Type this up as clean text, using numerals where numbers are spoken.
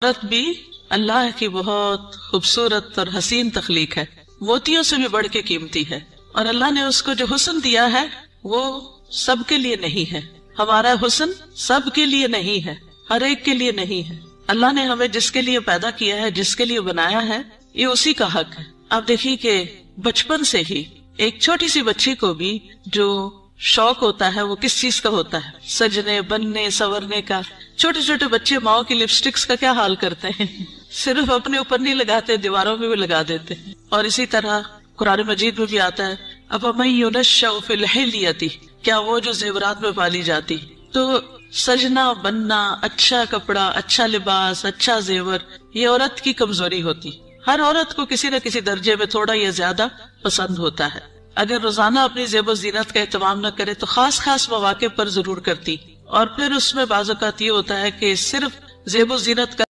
औरत भी अल्लाह की बहुत खूबसूरत और हसीन तख्लीक है, मोतियों से भी बढ़ के कीमती है। और अल्लाह ने उसको जो हुस्न दिया है वो सबके लिए नहीं है। हमारा हुस्न सबके लिए नहीं है, हर एक के लिए नहीं है। अल्लाह ने हमें जिसके लिए पैदा किया है, जिसके लिए बनाया है, ये उसी का हक है। आप देखिए कि बचपन से ही एक छोटी सी बच्ची को भी जो शौक होता है वो किस चीज का होता है, सजने बनने संवरने का। छोटे छोटे बच्चे माओ की लिपस्टिक्स का क्या हाल करते हैं, सिर्फ अपने ऊपर नहीं लगाते, दीवारों में भी लगा देते हैं। और इसी तरह कुरान मजीद में भी आता है, अब युनश्शअ, क्या वो जो जेवरात में पाली जाती। तो सजना बनना, अच्छा कपड़ा, अच्छा लिबास, अच्छा जेवर, ये औरत की कमजोरी होती। हर औरत को किसी न किसी दर्जे में थोड़ा या ज्यादा पसंद होता है। अगर रोजाना अपनी जेबो जीनत का एहतमाम न करे तो खास खास मौके पर जरूर करती। और फिर उसमें बाज़ औक़ात ये होता है कि सिर्फ जेबो जीनत का